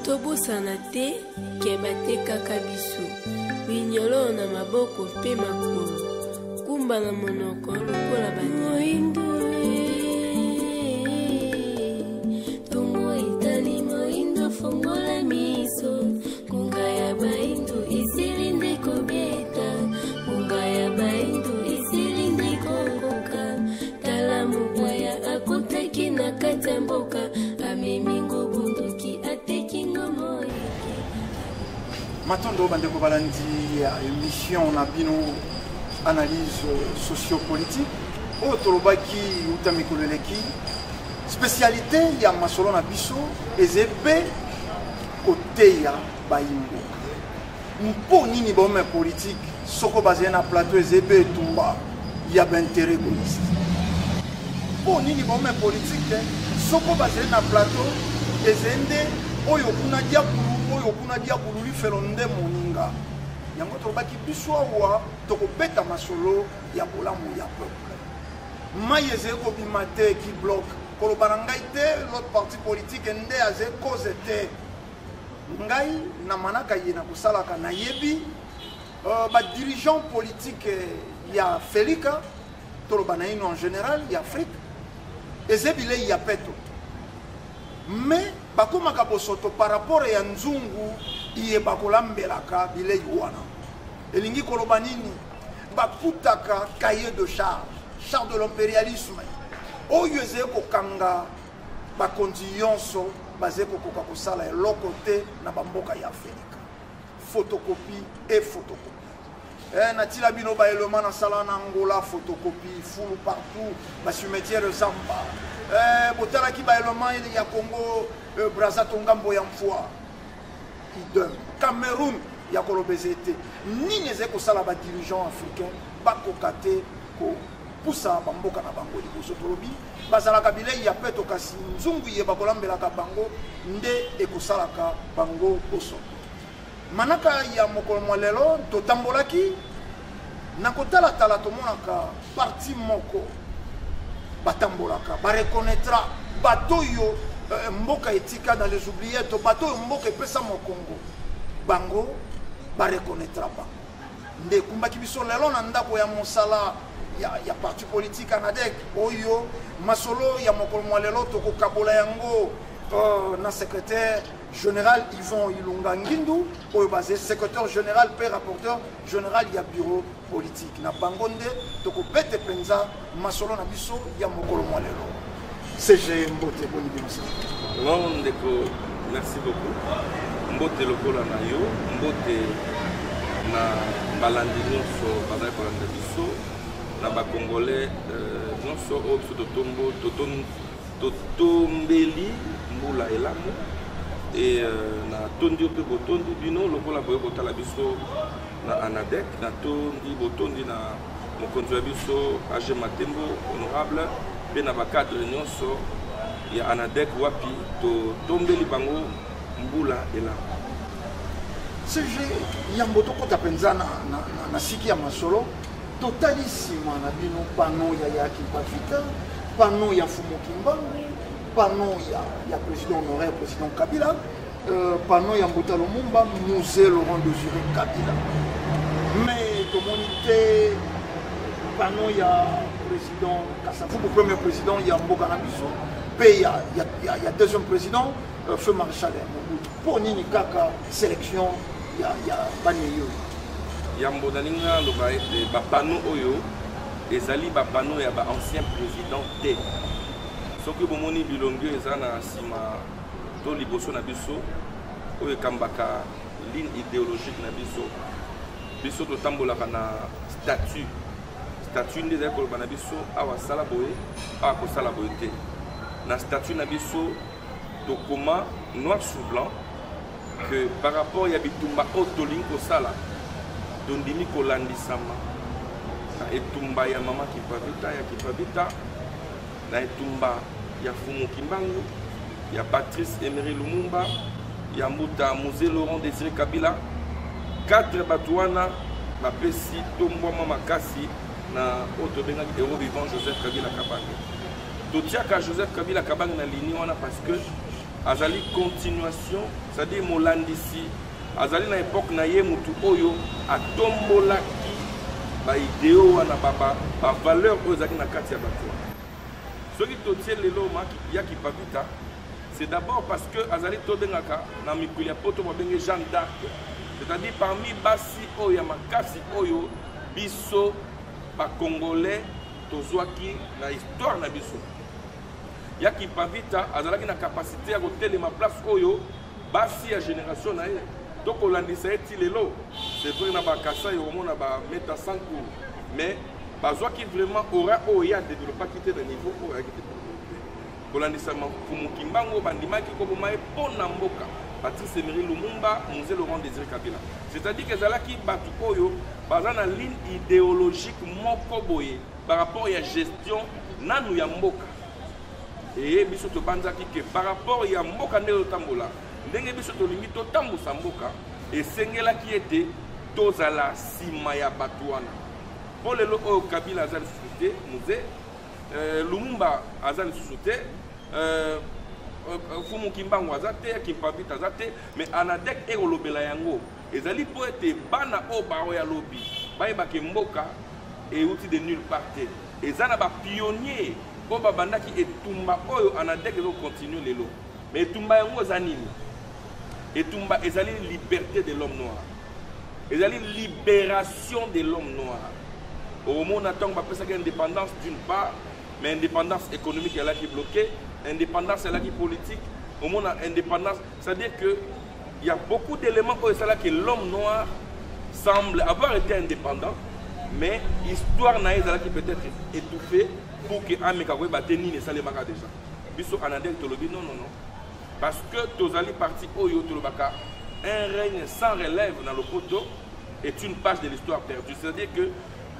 tobosana te ke batekaka biso binyolo na maboko mpe makolo kumba na monoko lokola moindo tungo itali moindo fongola miso kunga ya baindo isilinde kobeta kunga ya baindo isilinde kokoka tala mubwaya akotaki na kati ya mboka amemingo bunduki atekingo moyeke matondo bandeko balandi ya émission na bino analyse sociopolitique oyo tolobaki uta mikolo eleki spécialité ya masolo na biso ezebe koteya bayimboka mpo nini baome politique soko bazali na plateau ezebe etumba ya baintere égoïste mpo nini baome politique soko bazali na plateau ezende oyo kuna diabulu lifelo nde moninga yango tolobaki biso awa tokobeta masolo ya bolamu ya peuple mai ezali kobima te ki bloc koloba na ngai te l'autre parti politique nde azali cause te ngai na manaka ye na kosalaka nayebi badirigeant politique ya felika toloba na ino en général ya afrique ezali bilei ya peto mais bakomaka bosoto par rapport ya nzungu iye bakolambelaka bilei wana elingi koloba nini bakutaka cahier de charge de l'impérialisme oyo ezali kokanga bakonzi nyonso bazali kokoka kosala eloko te na bamboka ya afrika photocopie et photocopie natila bino baelema na sala na Angola photocopie fulu partout bacimetière zamba botalaki baelema ya Congo Brazza tongambo ya mfwa idem Cameroun ya kolobeze te nini ezali kosala badirigeant africain bakoka te kopusa bamboka na bango liboso tolobi bazalaka bilei ya peto kasi nzungu ye bakolambelaka bango nde ekosalaka bango bosoto manaka ya mokolo mwa lelo totambolaki na kotalatala tomonaka parti moko batambolaka bareconnaîtra bato oyo mboka etika dans les oubliettes bato oyo mboka epesa mokongo bango bareconnaîtra bango nde kumbaki biso lelo na ndako ya mosala ya parti politique anadek oyo masolo ya mokolo mwa lelo tokokabola yango na secrétaire général Yvon Ilunga Ngindu oyo basé secrétaire général pe rapporteur général ya bureau politique na bangonde tokobete penza masolo na biso ya mokolo mwa lelo CG Mbote boni binosa non ndeko merci beaucoup Mbote lokola na yo Mbote na balandi nyonso bazali kolanda biso na bakongolais nyonso oyo biso totombeli mbula elamu et na tondi pe botondi bino lokola boye botala biso na anadek na tondi botondi na mokonzi ya biso AG Matembo honorable pe na bakadre nyonso ya anadek wapi totombeli bango mbula elamu CG yambo tokota penza na siki ya masolo totali nsima na bino pano ya Yaki Bafita pano ya Fumu Kimbangu pano ya président honoraire président Kabila pano ya Mbota Lumumba musée Laurent Désiré Kabila mais communauté pano ya président Kassavubu premier président ya Mboka na biso pe ya deuxième président feu maréchal Mobutu pour nini kaka sélection ya baneyo yambo dalinga loba ete bapano oyo ezali bapano ya ba ancien président te soki bomoni bilongo eza na nsima to liboso na biso oyo ekambaka ligne idéologique na biso totambolaka na statut nde ezali koloba na biso awa sala boye awa kosala boye te na statut na biso tokoma noir sur blanc que par rapport ya bitumba oyo tolingi kosala tondimi kolandisama na etumba ya mama Kipavita na etumba ya Fumu Kimbangu ya Patrice Emery Lumumba ya Mbuta musée Laurent Désiré Kabila 4 bato wana bapesi tombwama makasi na oyo tobengaki héros vivant Joseph Kabila Kabange totiaka Joseph Kabila Kabange na ligne wana parce que azali continuation, c'est-à-dire molandisi azali na époque na ye mutu oyo atombolaki ba idéo wana ba valeur oyo ezali na kati ya bato. Soki totie lelo yaki pavita, c'est d'abord parce que azali tobengaka na mikuli ya poto babenge Jeanne d'Arc, c'est-à-dire parmi basi oyo ya makasi oyo biso ba congolais tozwaki na histoire na biso. Yaki pavita azalaki na capacité ya kotelema place oyo basi ya génération na ye tokolandisa eti lelo. C'est vrai na bakasa yo mona ba meta sans cours, mais bazwaki vraiment aura oya développer quitter le niveau oyo ya quitter kolandisa Fumukimbangu bandimaki ko bomaye pona mboka Patrice Emery Lumumba Musée Laurent Désiré Kabila, c'est-à-dire que zalaki batu oyo baza na ligne idéologique moko boye par rapport à la gestion nanu ya mboka. Et biso to banzaki que par rapport ya mboka ndelo tambola ndenge biso to lingi to tambusa mboka et sengela qui était tozala sima ya batuana pour lelo oyo Kabila azali société musée Lumumba azali société Fumukimbangu azate Kimpavita azate mais anadek ekolobela yango ezali po ete bana o bao ya lobi bayeba ke mboka et outil de nulle part et ça na ba pionnier po babandaki etumba oyo anadek ezo continuer lelo mais etumba yango zanini etumba ezali liberté de l'homme noir, ezali libération de l'homme noir. Au moment où on a pensé indépendance d'une part, mais indépendance économique elle a qui bloquée, indépendance elle a qui politique. Au moment où indépendance, c'est-à-dire que il y a beaucoup d'éléments où c'est là que l'homme noir semble avoir été indépendant, mais l'histoire n'a pas qui peut être étouffée pour que Amekawé Bateni ne s'allait pas déjà. Biso Anadek Tolobi non. Parce que Tozali parti Oyo Tolobaka, un règne sans relève dans le poteau est une page de l'histoire perdue. C'est-à-dire que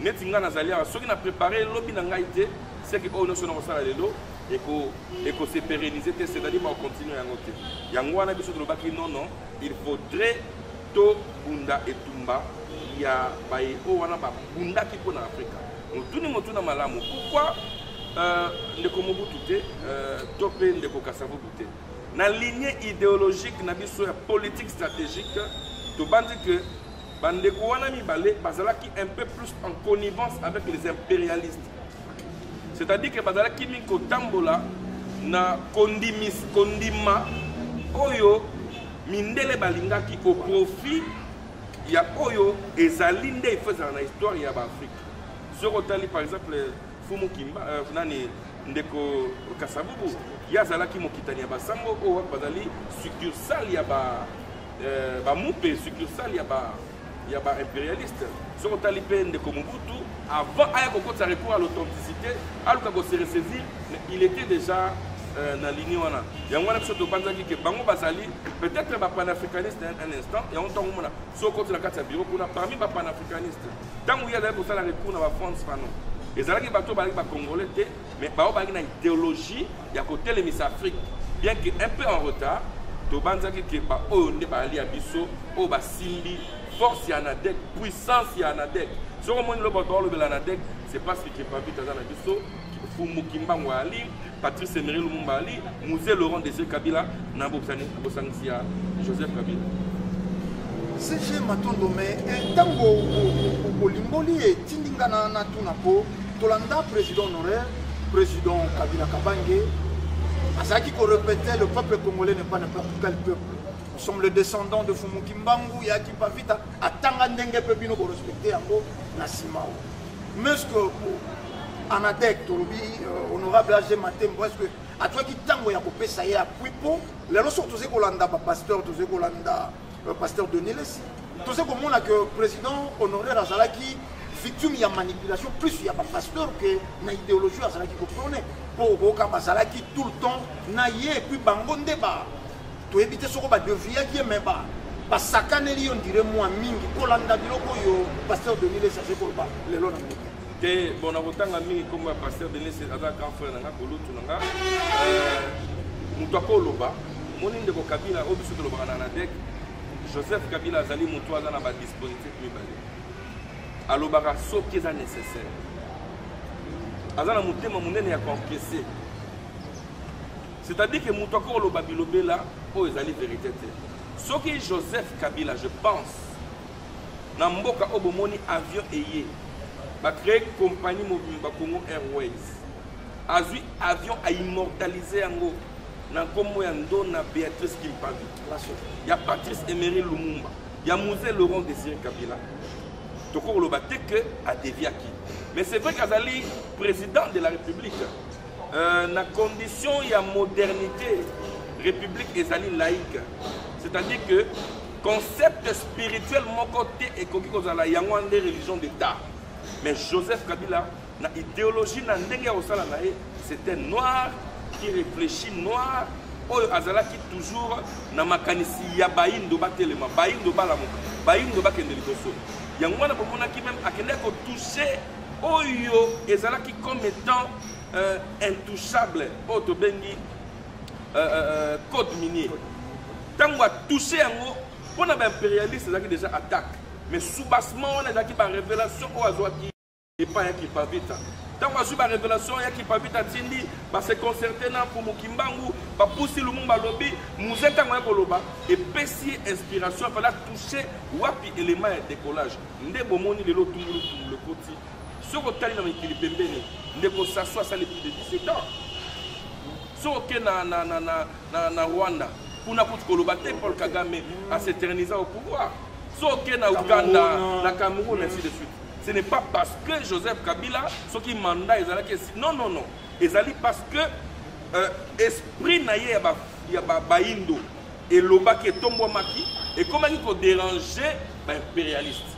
Netinga Nazalia, ceux qui ont préparé l'obi n'angaïté, c'est que Oyo Sono Sala Lelo et qu'on s'est pérennisé, c'est-à-dire qu'on continue à noter. Yangwana Biso Tolobaki, non, il faudrait To Bunda et Tumba, il y a Owana Bunda qui peut en Afrique. Nous tout le monde tout dans Malamu. Pourquoi Ndeko Mobutu Topé Ndeko Kassavo Bouté? Dans la lignée idéologique, dans la politique stratégique, tu vas dire que Bandeko Wanami Balé qui est un peu plus en connivence avec les impérialistes. C'est-à-dire que Bazala qui Minko Tambola na kondima Oyo Mindele Balinga qui au profit il y a Oyo et Zalinde il fait dans l'histoire il y a Afrique. Sur Otali par exemple Fumukimba Ndeko Kasavubu Yazala qui mokitani ba sango o bazali succursale ya ba mupe succursale ya ba impérialiste sur talipé Ndeko Mobutu avant aya kokota recours à l'authenticité aluka ko se ressaisir il était déjà dans ligne wana yangwana biso to banzaki ke bango bazali peut-être ba panafricaniste un instant et on tombe mona so côté la carte bureau kuna parmi ba panafricaniste tangu ya d'ailleurs pour ça la recours na ba France fano. Les Algériens sont congolais, mais ils ont une idéologie, il y a côté les Miss Afrique, bien qu'un peu en retard, Tobanzaki qui est pas au Nébali Abisso, au Basimbi, force Yanadek, puissance Yanadek. Si on a le bâtiment de l'Anadek, c'est pas ce qui est pas vite dans Abisso, Fumukimba Mwali, Patrice Emery Lumumba Ali, Musée Laurent Désiré Kabila, Nabosangsia, Joseph Kabila. CG Matondo, mais tant que Limboli et Tindingana Natunapo, Tolanda, président honoraire, président Kabila Kabange, Azaki qui répétait le peuple congolais n'est pas n'importe quel peuple. Nous sommes les descendants de Fumukimbangu, Yaki Pavita, à Tangandenge Pebino pour respecter un peu Nassimao. Mais ce que Anadek, Tolobi, honorable AG Matembo, est-ce que à toi qui tango ya kopé ça y a Puipo, les ressources tous Kolanda, pasteur, tous Kolanda. Pasteur de Nélessi. Tout ce qu'on a que le président honoraire Azalaki, victime de manipulation, plus il y a pas pasteur que na idéologie Azalaki comprenait. Pour Azalaki tout le temps, naïe et puis bangon débat. Tu éviter ce qu'on va devenir qui est même pas. Parce que Sakaneli, on dirait moi, Mingi, Kolanda Biloko, pasteur de Nélessi, c'est quoi le long de bon, on a autant de comme pasteur de Nélessi, avec grand frère, nous avons Loba, mon de Kabila, au dessus de l'Obanadek. Joseph Kabila Zali Moutoua dans un dispositif mibale. Alors, ce qui est nécessaire. Azana Mouté Mamoune a encaissé. C'est-à-dire que Moutouakoro le Babilobé là, oh, ils allaient vérité. Ce qui Joseph Kabila, je pense, dans Mboka Obomoni avion ayé, va créer compagnie Mobimba Congo Airways. Azui avion a immortalisé Ango. Dans Komo Yando, na Béatrice Kimpavi. Il y a Patrice Emery Lumumba. Il y a Mouzé Laurent Désiré Kabila. Tokoro le baté que a Deviaki. Mais c'est vrai qu'Azali, président de la République, dans la condition, il y a modernité, République Ezali laïque. C'est-à-dire que concept spirituel, mon côté, et qu'il y a une religion d'État. Mais Joseph Kabila, la idéologie, c'était noir, qui réfléchit noir. Azala qui toujours na makanisi ya bayindo batelema bayindo balamuka bayindo bakende liboso yango wana bomona ki même akende ko toucher oyo ezala qui comme étant intouchable auto bengi code minier tango a toucher yango pona ba impérialiste ezaki déjà attaque mais sous-bassement on ezaki ba révélation o azwaki et pas un qui pas vite. Tant que la révélation, il y a qui pas vite à Tindi, se concerter pour Mokimbangu, pour pousser le monde à lobby, nous êtes en Koloba, et pécier inspiration, il fallait toucher wapi élément de décollage. Ndé bomoni le lot le côté. Ce que tu as dans l'équilibre, ndé ko s'assoit ça les plus de 17 ans. Ce que na Rwanda, pour na Koloba, Paul Kagame à s'éterniser au pouvoir. Ce que na Ouganda, na Cameroun, ainsi de suite. Ce n'est pas parce que Joseph Kabila, ce qui mandat, non, non, non. Ezali parce que esprit naïe ya baïndo et loba qui est tombé maki et comment il faut déranger impérialiste.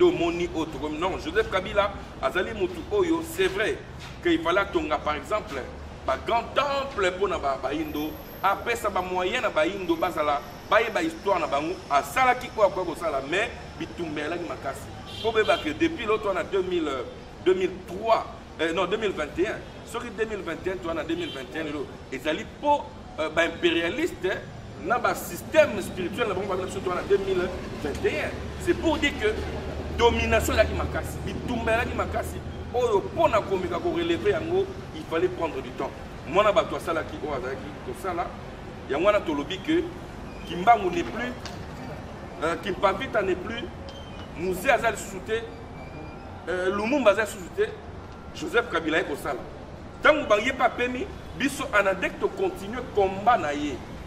Non, Joseph Kabila, Azali Moutou Oyo, c'est vrai qu'il fallait tonga par exemple un grand temple pour na baïndo. Après ça, moyen na baïndo bazala, baïba histoire na bango, à salaki quoi sala, mais bitumbela ni makasi. Que depuis l'autre on a 2003, non 2021, sur 2021, on a 2021, et ali pour impérialiste, dans le système spirituel, on a 2021. C'est pour dire que domination là qui m'a cassé, bitumbela qui m'a cassé, oh pour na komika ko relever yango, il fallait prendre du temps. Moi na bato ça là qui o azaki to ça là, ya mwana tolobi que Kimbangu n'est plus, Kimpavita n'est plus. Mouzé Azal Souté, Lumumba Azal Souté, Joseph Kabila est au sala. Tant que vous n'avez pas permis, Bisso Anadek de continuer le combat.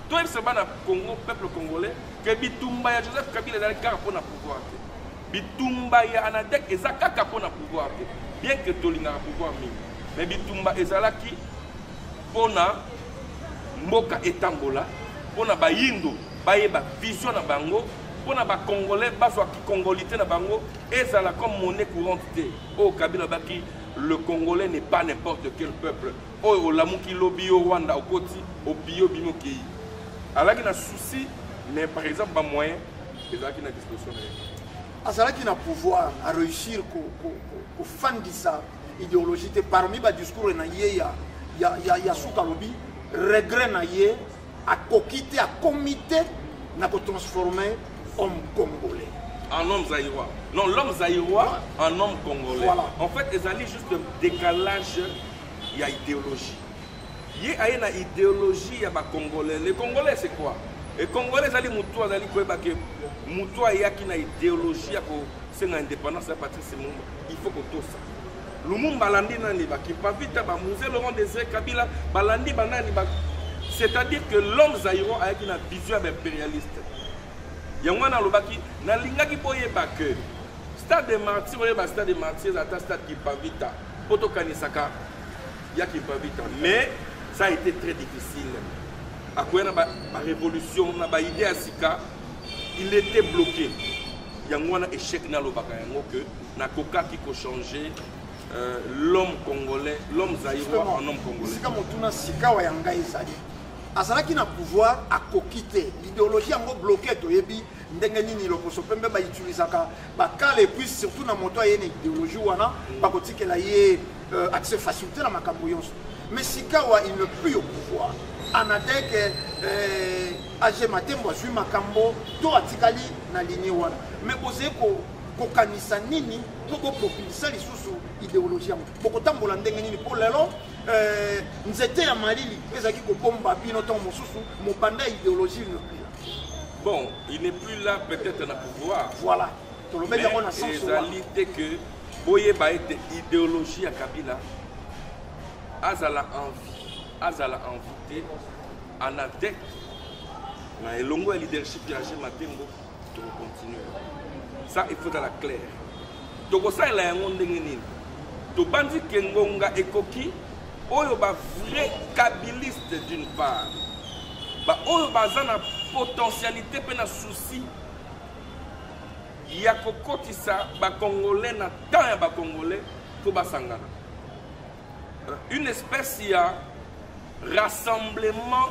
Toi, il se bat dans le Congo, peuple congolais, que Bitumba et Joseph Kabila est dans le caractère pour le pouvoir. Bitumba et Anadek et Zakaka pour le pouvoir. Bien que Tolina a le pouvoir. Mais Bitumba et Zalaki, pour la Mboka et Tambola, pour la Bayindo, Bayeba, vision à Bango. Pour les Congolais, les Congolais, et ça comme monnaie courante. Oh, Kabila Baki, le Congolais n'est pas n'importe quel peuple. Oh, Lamuki Lobi au Rwanda, au Koti, au Bio Bimoki. Alors, il y a un souci, mais par exemple, il y a moyen, il y a une disposition. Alors, il y a un pouvoir à réussir pour fan de sa idéologie. Parmi les discours, il y a Soukalobi, regret à quitter, à comité, à transformer homme congolais. En homme zaïrois. Non, l'homme zaïrois en homme congolais. Voilà. En fait, ils allaient juste un décalage, il y a idéologie. Il y a une idéologie, il y a des Congolais. Les Congolais, c'est quoi? Les Congolais, ils allaient moutoua, ils allaient quoi? Moutoua, il y a une idéologie, c'est une indépendance à partir de ce moment. Il faut qu'on tout ça. Lumumba Balandi, qui pas vite, Mouzé Laurent Désiré Kabila, Balandi, c'est-à-dire que l'homme zaïrois a une vision impérialiste. Yangwana lobaki na lingaki boyeba que stade de martyrs stade de martyrs ata stade qui pas vite poto kanisaka ya qui pas vite mais ça a été très difficile à quoi na ba révolution na ba idée asika il était bloqué Yangwana échec na lobaka yango que na koka qui ko changer l'homme congolais l'homme zaïrois en homme congolais sika motuna sika wa yanga ezali azalaki na pouvoir à kokite l'idéologie yango bloqué toyebi ndenge nini loposo pembe ba utilisaka ba kale et puis surtout na moto ayene idéologie wana ba kotikela ye accès facilité na makambo yonso mais sikawa il ne plus au pouvoir anadek age matembo azui makambo to atikali na ligne wana mais boze ko kanisa nini to ko propulser lisusu idéologie yango boko tambola ndenge nini pour lelo nzete ya malili ezaki kobomba bino ntango mosusu mobanda idéologie ne plus là. Bon, il n'est plus là peut-être dans le pouvoir. Voilà. Mais réalité que boye ba ete idéologie ya Kabila azala envie en ADEC na elongo ya leadership ya Jean Matembo to continuer. Ça il faut être la clair. Donc ça il a un ndenge nini. To bandi kengonga ekoki oyo ba vrai kabiliste d'une part. Ba oyo bazana potentialité pe na souci ya kokotisa ba congolais na temps ya ba congolais to basangana. Une espèce ya rassemblement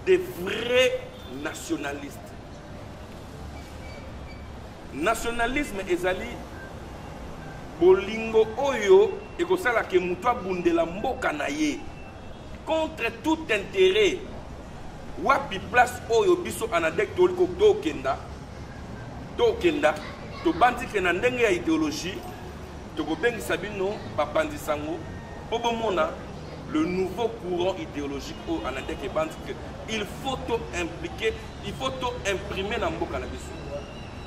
des vrais nationalistes. Nationalisme ezali bolingo oyo ekosala ke mutu abundela mboka na ye contre tout intérêt. Wapi place oyo biso anadek toliko tokenda to bandi ke na ndenge ya idéologie to kobengisa bino bapandi sango po bomona le nouveau courant idéologique au anadek e bandi ke il faut to impliquer, il faut to imprimer na mboka na biso.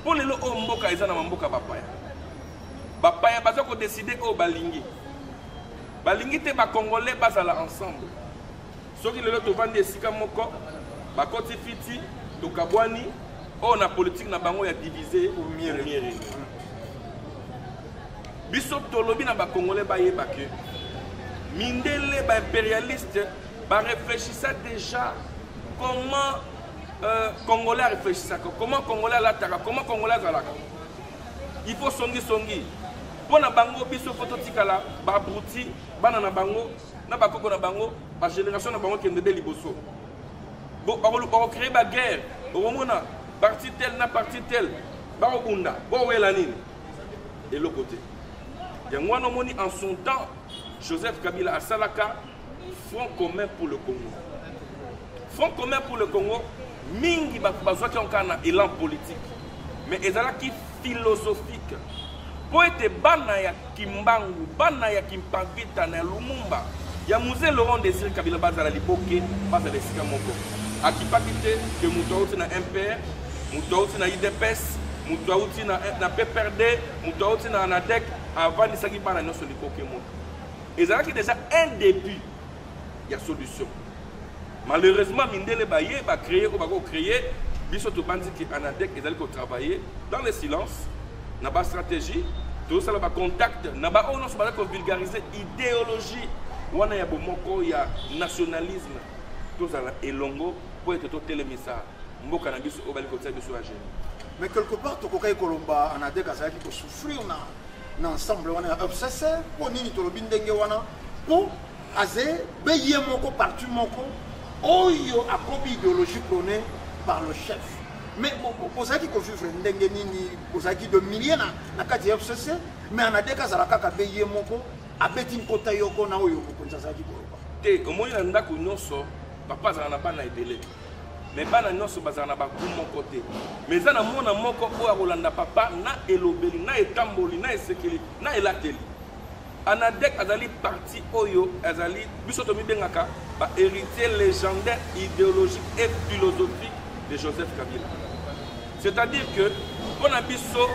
Pour lelo o mboka eza na mboka bapaya baza ko décider o balingi te ba congolais bazala ensemble. Soki lelo to vandi esika moko bakoti fiti to kabwani o na politique na bango ya diviser au mieux. Biso tolobi na ba congolais ba yeba ke mindele ba impérialiste ba réfléchissa déjà comment congolais réfléchissa, comment congolais lataka, comment congolais zalaka. Il faut songi pour na bango biso photo tikala ba bruti bana na bango na ba koko na bango ba génération na bango kende liboso. Bo créer ba guerre, bo mona parti tel na parti tel ba obunda, bo wela nini. Et l'autre côté. Yango no moni en son temps Joseph Kabila a salaka Front commun pour le Congo. Front commun pour le Congo mingi bazwa ki onkana élan politique mais ezalaki philosophique. Po ete bana ya Kimbangu, bana ya Kimpavita na Lumumba, ya Musée Laurent Désiré Kabila bazala liboke, bazala esika moko. Akipakite ke mutu auti na MPR, mutu auti na IDPS, mutu auti na PPRD, mutu auti na ANADEC, avant nisaki bana nyonso liboke moko. Ezalaki déjà un début ya solution. Malheureusement, Mindele Baye va créer, Bisoto Bandi qui ANADEC et d'aller travailler dans le silence, n'a pas stratégie, tout ça va contact, n'a pas on va vulgariser idéologie, on a beaucoup il y a nationalisme, tout ça et longo pour être tout télémissa, mbo cannabis au bal côté de soulager. Mais quelque part, tout cas Colomba ANADEC a ça qui peut souffrir na ensemble on est obsessé pour nini to lobindenge wana pour azé beye moko parti moko. Oyo a comme idéologie prônée par le chef. Mais pour ça qui confie ndenge nini, pour ça qui de milliers na kati FCC, mais on a des cas à la kaka beye moko, a beti nkota yoko na oyo pour ça qui koroba. Te omo ina ndako nyonso, papa za na bana ebele. Mais bana nyonso bazana ba ku moko te. Mais za na mona moko o akolanda papa na elobeli, na etamboli, na esekeli, na elateli. ANADEC azali parti oyo azali bisoto mibengaka ba héritier légendaire idéologique et philosophique de Joseph Kabila. C'est-à-dire que on a biso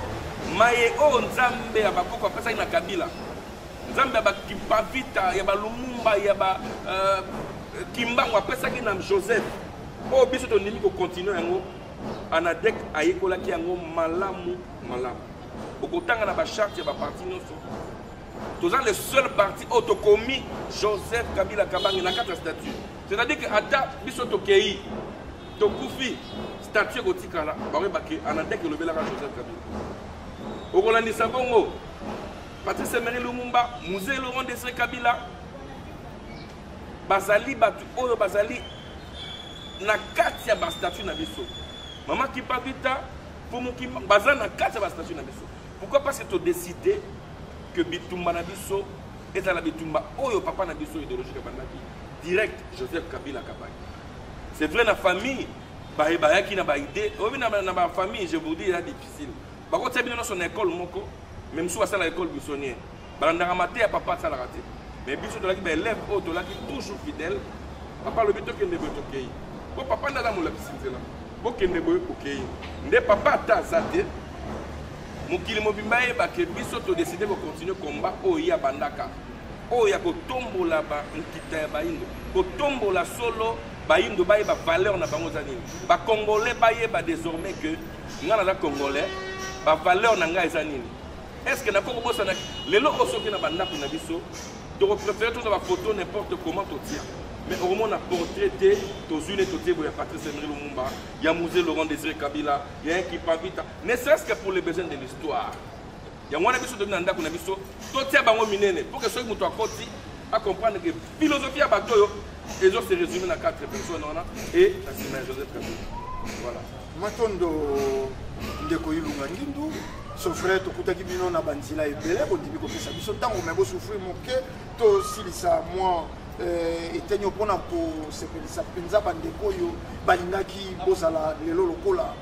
maye o nzambe ya bakoko pesa ina Kabila. Nzambe ba Kimpavita ya ba Lumumba ya ba Kimbangu pesa ina Joseph. O bisoto nimi ko continuer yango ANADEC ayekola ki yango malamu. Okotanga na ba charte ya ba parti nyonso. Tous les seuls partis autocomis Joseph Kabila Kabangi na 4 statuts. C'est-à-dire que Ata Bisoto Kei, Tokoufi, statue Gotikala, Barebake, ANADEC le Bela Joseph Kabila. Au Rolandi Sabongo, Patrice Emery Lumumba, Musée Laurent Désiré Kabila, Bazali Batu, Oyo Bazali, na 4 ya ba statue na biso. Maman Kipavita, Pomoki, Bazan na 4 ya ba statue na biso. Pourquoi? Parce que tu as décidé que Bitumba Nabiso est à la Bitumba. Oyo papa Nabiso idéologique direct Joseph Kabila Kabaki. C'est vrai la famille, bah qui n'a pas idée. Oui na famille, je vous dis, c'est difficile. Par contre, c'est bien dans son école moko, même si c'est à l'école buissonnière. Bah on a ramaté à papa ça l'a raté. mais biso to laki ba élève o to laki toujours fidèle papa le bito kende boy to kei po papa ndala mo la bisinzela po kende boy ko kei nde papa ta zate mokili mobimba yeba ke biso to décider ko continuer combat o ya bandaka o ya ko tombola ba nkita ya baindo ko tombola solo baindo bayeba valeur na bango zanini ba congolais bayeba désormais que ngana la congolais ba valeur na nga zanini est-ce que na ko bossa na lelo osoki na bandako na biso to préférer tout na ba photo n'importe comment to tia mais au moins on a portraité tozune totie boya Patrice Emery Lumumba ya musée Laurent Désiré Kabila ya un qui pavita ne serait-ce que pour les besoins de l'histoire ya ngwana biso to ndako na biso to tia bango minene pour que ceux qui muto akoti à comprendre que philosophie ya batoyo et autres se résumer dans 4 personnes et la Simon Joseph Kabila voilà matondo ndeko Ilunga Ngindu son frère tokutaki bino na banzila ebele bondimi kopesa biso ntango me bosouffrir moke tosilisa mwa etenyo mpona kosepelisa mpenza bandeko oyo balingaki bozala lelo lokola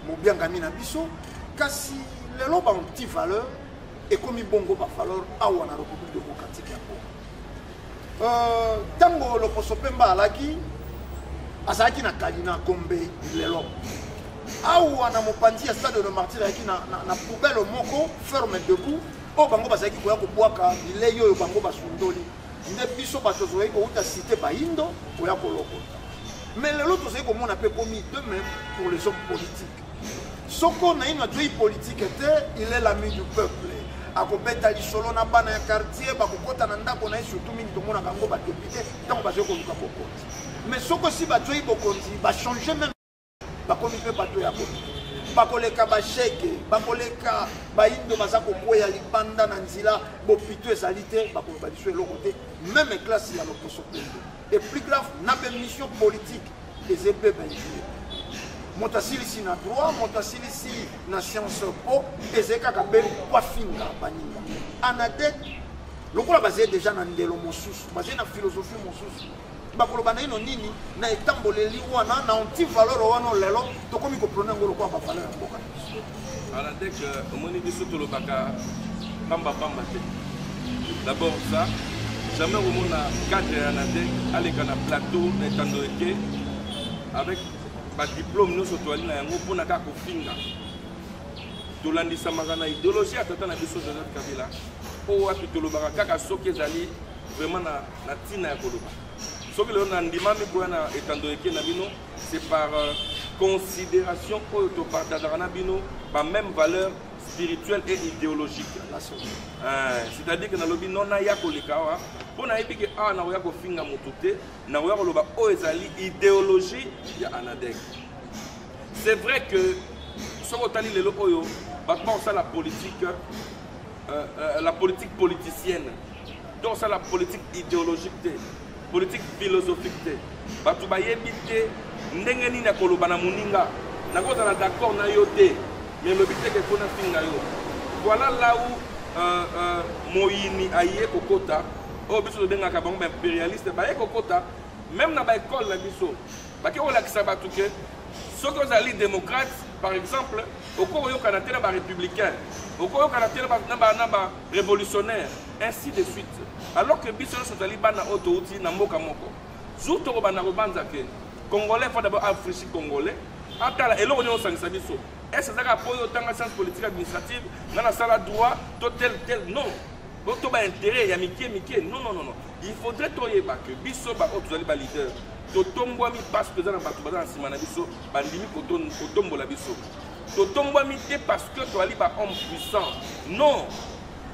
mobiangami na biso kasi lelo banti valeur ekomi bongo bavaleur awa na république démocratique ya Congo ntango loposo Pemba alaki azalaki na kalina Gombe lelo awa na mopanzi ya stade de martyr ayaki na poubelle moko ferme debout oyo bango bazalaki koya kobwaka bilei oyo bango basundoli nde biso bato tozalaki kouta cité bayindo koya kolokota mais lelo tozalaki komona mpe komi de même pour les hommes politiques soko na ino adwei politique te il est l'ami du peuple akobeta lisolo na bana ya quartier bakokota na ndako na ye surtout mingi tomonaka yango badepute ntango bazali koluka bokonzi mais soko si badwei bokonzi bachange même bakomi mpe bato ya komi bakoleka basheke bakoleka bayindo baza kokweya libanda na nzela bopito ezali te bakoloba biso eloko te même classe ya loposo pendo et plus grave na mission politique eze mpe bainjue moto asilisi na droit moto asilisi na science po eze kaka mpe kwafinga baninga anadek lokola bazali déjà na ndelo mosusu bazali na philosophie mosusu bakoloba na ino nini na etamboleli wana na anti valeur wana lelo tokomi koprona ngo lokwa ba valeur ya mboka ala dek omoni biso tolobaka pamba te d'abord ça jamais omona cadre ya nadek aleka na plateau na etandoeke avec ba diplôme nyonso toali na yango mpona kaka kofinga tolandisamaka na idéologie ya tata na biso Joseph Kabila oyo wapi tolobaka kaka soki ezali vraiment na ntina ya koloba soki lelo na ndimami koya na etandoeke na bino c'est par considération oyo topartageaka na bino ba même valeur spirituelle et idéologique c'est-à-dire que nalobi non naya koleka awa mpo nayebi ke awa nakoya kofinga motu te nakoya koloba oyo ezali idéologie ya anadek c'est vrai que soki otali lelo oyo bato bakosala la politique politicienne to osala politique idéologique te politique philosophique te bato bayebi te ndenge nini akoloba na moninga nakozala d'accord na yo te mais lobi te ke mpona finga yo voilà là où moyini aye kokota oyo biso tobengaka bango baimpérialiste baye kokota même na baekole na biso bake kolakisa bato ke soki ozali démocrate par exemple okoki oyokana te na barépublicain okoki oyokana te na barévolutionnaire ainsi de suite alors que biso nyonso tozali bana oyo touti na mboka moko jour tokobanda kobanza ke congolais faut d'abord africhi congolais atala eloko nini osangisa biso est-ce ezaka mpo oyo otanga science politique administrative nga nasala droit to tel non to baintérêt ya mike non il faudrait toyeba ke biso baoyo tozali baleader totombwami parce que eza na bato baza na nsima na biso bandimi kotombola biso totombwami te parce que toali bahomme puissant non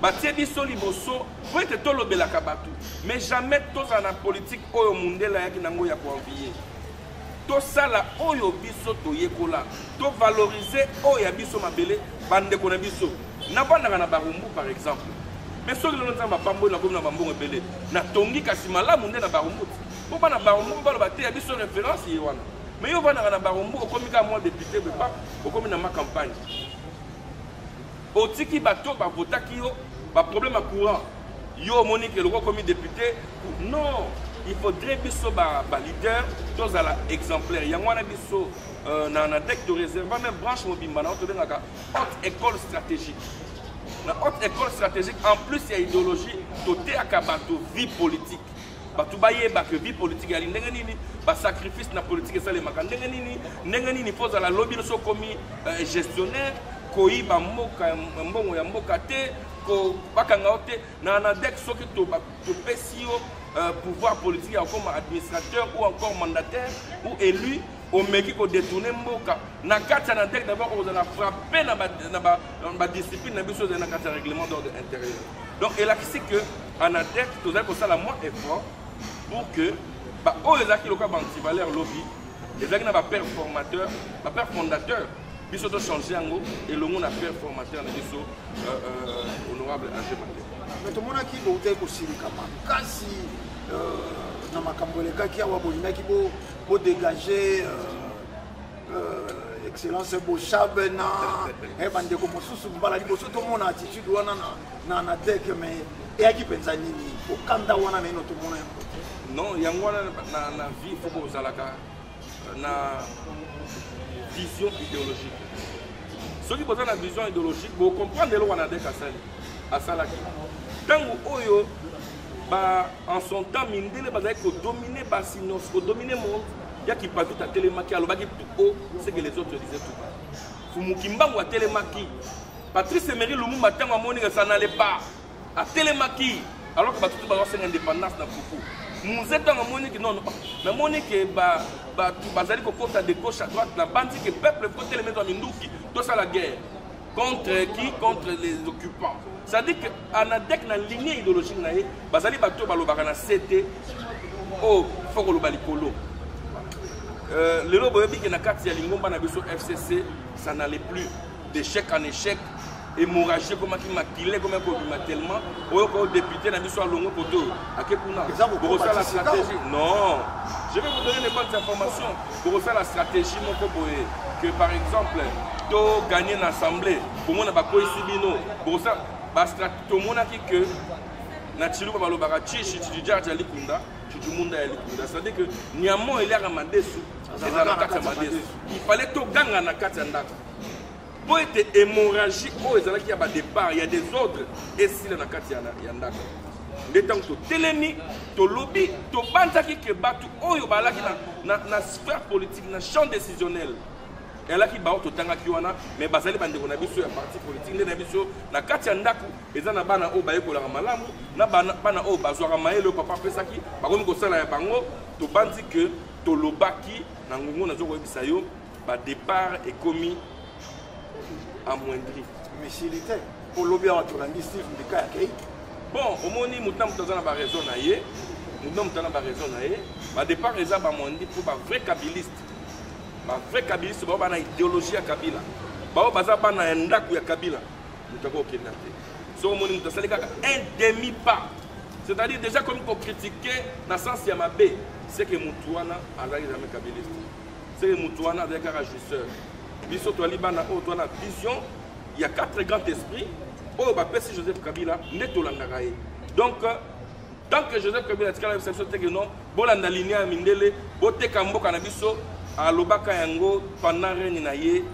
batie biso liboso po ete tolobelaka bato mais jamais tozala na politique oyo mundele ayaki nango ya koenvie tosala oyo biso toyekola tovalorize oyo ya biso mabele bandeko na biso nabandaka na barumbu par exemple mais soki lelo nzambe apamboli nakomi na bambongo ebele natongi kasi malamu nde na barumbu mpo bana barumbu baloba te ya biso référence ye wana mais yo obandaka na barumbu okomi kaka mwa député bepa okomi na ma campagne otiki bato bavotaki yo baproblème ya courant yo omoni ke loko okomi député non il faudrait biso leader tozala exemplaire yango wana biso na dek to réserva même branche mobimba na tobengaka haute école stratégique la haute école stratégique, en plus, il y a idéologie, côté à vie politique. Batu baye ba que vie politique ali ndenge nini ba sacrifice na politique ça les makande ndenge nini pose à la lobby so commis gestionnaire koi ba mboka mbongo ya mboka te ko bakanga ote na ANADEC soki to pesio pouvoir politique comme administrateur ou encore mandataire ou élu au meki ko détourner mboka na kati ANADEC d'abord on a frappé na ba discipline na biso na kati règlement d'ordre intérieur. Donc et là c'est que ANADEC tout ça ko ça la moins effort pour que oh les acquis locaux anti-valeur lobby les acquis na ba père formateur ba père fondateur biso to changer ngo et le monde a père formateur na biso honorable Angé Mandela. Mais tout le monde qui bote ko sirika makasi na makambo lekaki awa bolinaki bo dégager excellence Bochabe na bande ko mosusu mbala liboso to mona attitude wana na ANADEC mais et qui pensa nini au kanda wana na ino to mona non yango na vie faut que zalaka na vision idéologique ceux qui posent la vision idéologique vous comprendre le wana ANADEC asalaki tango oyo ba en son temps mindele bazaki ko dominer basinos ko dominer monde ya qui pas tout à télémaki alobaki tout haut c'est que les autres disaient tout bas Fumukimbango à télémaki Patrice Emery Lumumba tango amoni que ça n'allait pas à télémaki alors que ba tout ba une indépendance na Fufu nous êtes dans moni que non mais moni que ba bazali ko kota de gauche à droite la bande que peuple faut télémettre dans Minduki tout ça la guerre contre qui contre les occupants. Ça dit que ANADEC na ligne idéologique naé bazali bato balobaka na CT oh faut ko lobalikolo le lobo bi que na kati ya lingomba na biso FCC ça n'allait plus d'échec en échec hémorragie comme qui maquillé comme un tellement au député na biso longo poto akepuna pour ça la stratégie non je vais vous donner les bonnes informations pour ça la stratégie mon boye que par exemple to gagner l'assemblée pour moi na ba koisibino pour ça ba stratégie mona ki que na chiluba balobaka chichi chijaja likunda chitumunda ya likunda ça veut dire que niamo il y a madesu il fallait to ganga na kati ndako pour être hémorragie oh il y a des départ il y a des ordres et si la kati ya ndako les temps to telemi to lobby to banzaki ke batu oyo balaki na sphère politique na champ décisionnel et là qui ba to tanga ki wana mais bazali bandeko na biso ya parti politique na biso na kati ya ndako eza na bana o bayekola malamu na bana o bazwaka mayele papa pesaki bakomi ko sala ya bango to banzi que to lobaki na ngongo na zo ko ebisa yo ba départ est commis amoindri mais s'il était pour lobby à Tolandi Steve Mbika yakei bon au moni mutam tozana ba raison na ye mutam tozana ba raison na ye ba départ eza ba mondi pour ba vrai kabiliste ba bana idéologie ya Kabila ba baza bana ndako ya Kabila mutako kenate so moni mutasali kaka un demi pas c'est-à-dire déjà comme pour critiquer na sens ya mabe c'est que mutuana azali jamais kabiliste c'est que mutuana avec un régisseur biso to libana o to na vision il y a 4 grands esprits oh bah si Joseph Kabila neto landakaye donc tant que Joseph Kabila tika la section te que non bolanda linia mindele boteka mboka na biso alobaka yango pendant règne na ye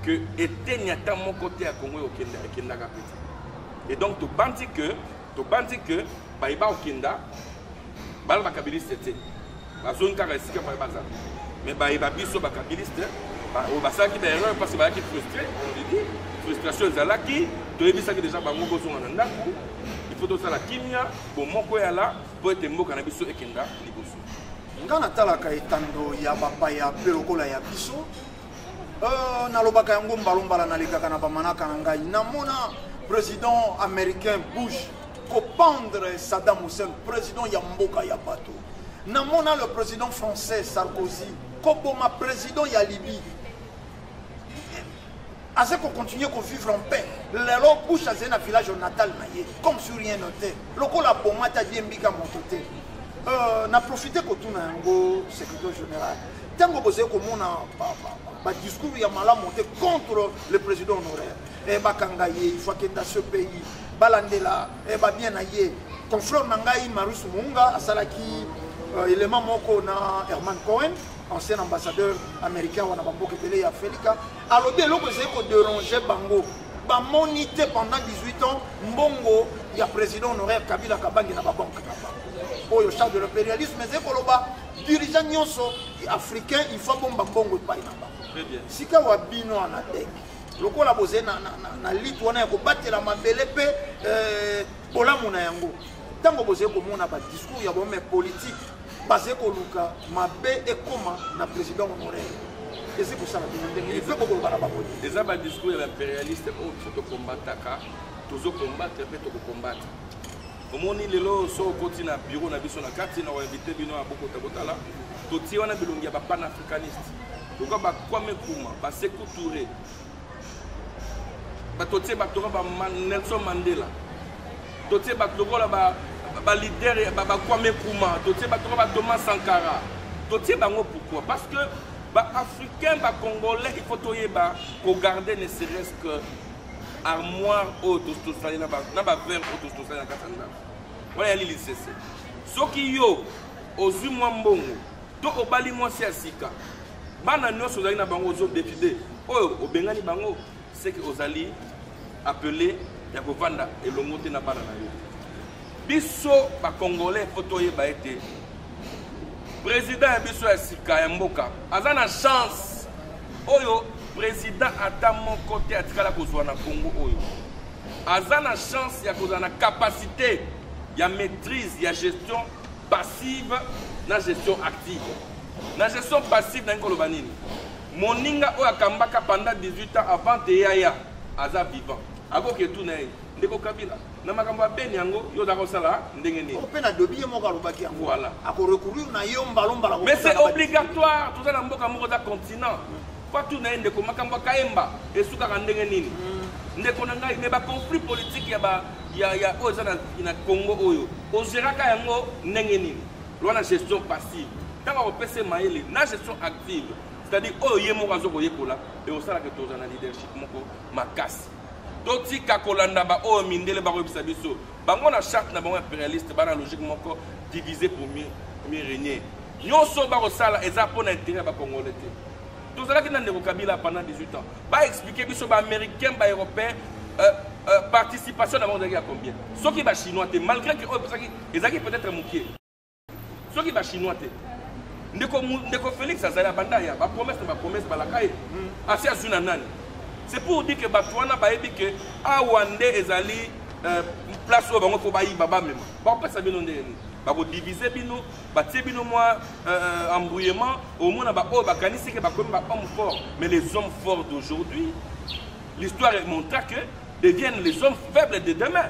que etenya ta mon côté à Congo okenda ka petit et donc to bandi que ba iba okenda bal ba kabiliste te ba zone ka resika ba baza mais ba iba biso ba kabiliste au basaki d'erreur parce que ba qui frustré on dit frustration ezalaki toyebisaki déjà bango bozonga na ndako il faut tosala kimia po moko ya la po ete mboka na biso ekenda liboso nga natalaka etando ya bapaya mpe lokola ya biso nalobaka yango mbalombala nalekaka na bamanaka na ngai namona président américain Bush kopendre Saddam Hussein président ya mboka ya bato namona le président français Sarkozy koboma président ya Libye assez qu'on continue qu'on vivre en paix. L'élo Bush à un village natal naïe, comme sur rien noté. Loko la pomate a dit mbika mon côté. N'a profité que tout n'a un secrétaire général. Tant que vous avez comme on a discours il y a mal à monter contre le président honoraire. Et bah kangaye, il faut que dans ce pays, balandela, et bah bien naïe. Confrère nangaï Marus Munga, à Salaki, élément moko na Herman Cohen. Ancien ambassadeur américain wana bamboka pele ya Afrika alobi eloko ezali ko déranger bango monité pendant 18 ans, Mbongo, il y a président honoraire Kabila Kabangi na banque Kabanga. Oh, le chef de l'impérialisme, mais c'est que dirigeant nyonso africain, il faut bomba Mbongo pas inaba. Très bien. Si ka wabino anadek, loko la bozé na litwana ko batela mabele pe bolamu na yango. Tango bozé ko mona ba discours ya bombe politique, basé ko luka mabe e koma na président honoraire. Et c'est pour ça que il faut beaucoup de les abats discours impérialistes il faut combattre toujours combattre et tout combattre. Au moment où les lois sont continent bureau na biso na carte na invité bino à beaucoup de botala to ti wana bilongi ba panafricaniste donc ba Kwame Nkrumah ba Sékou Touré ba to ti ba to ba Nelson Mandela to ti ba to ba leader ba Kwame Nkrumah to ti ba to ba Thomas Sankara to ti bango pourquoi parce que les Africains, les Congolais, il faut garder ne serait-ce que armoire autostosali, na ba verre autostosali na katanda. Voilà les lycées. Ce qui yo ozu mwambongo, to obali mwasi asika. Bana nyoso zali na bango zo décider. Oyo obengani bango, c'est que ozali appelé ya kovanda elongote na bana na yo. Biso ba Congolais faut ba été président Biso Asika Mboka, a na chance. Oyo président à mon côté à Tikala Kozwana Congo Oyo. A na chance, ya kozana capacité, ya maîtrise, ya gestion passive, na gestion active. Na gestion passive na Nkolobanini. Moninga Oya Kambaka pendant 18 ans avant de Yaya, Aza vivant. Ako ke tout na Ndeko Kabila. Na makambo ben yango yo da kosala ndenge ni. Opena dobiye mo kalobaki yango. Voilà. Ako recourir na yomba lomba la. Mais c'est obligatoire tout ça na mboka moko da continent. Pas tout na ndeko makambo kaemba esuka ka ndenge nini. Ndeko na ngai mais ba conflit politique ya oza na Congo oyo. Ozeraka yango ndenge nini. Lwana gestion passive. Tanga ko pese maele na gestion active. C'est-à-dire oyo yemo kazo ko yekola et osala que toza na leadership moko makasi. Toti kakolanda ba o mindele ba robisa biso bango na charte na bango impérialiste ba na logique moko diviser pour mieux régner nyonso ba ko sala eza pour intérêt ba congolais te to zala ki na ndeko Kabila pendant 18 ans ba expliquer biso ba américain ba européen participation na bango à combien ceux qui ba chinois te malgré que ezaki peut-être mokié ceux qui ba chinois te ndeko Félix azala bandaya ba promesse ba la kai asi azuna nani. C'est pour dire que Batouana baebi que Awande ezali place où bango ko bayi baba même. Ba pesa bino ndeni. Ba ko diviser bino, ba tie bino moi embrouillement au monde ba o ba kanisi que ba comme ba homme fort. Mais les hommes forts d'aujourd'hui, l'histoire montre que deviennent les hommes faibles de demain.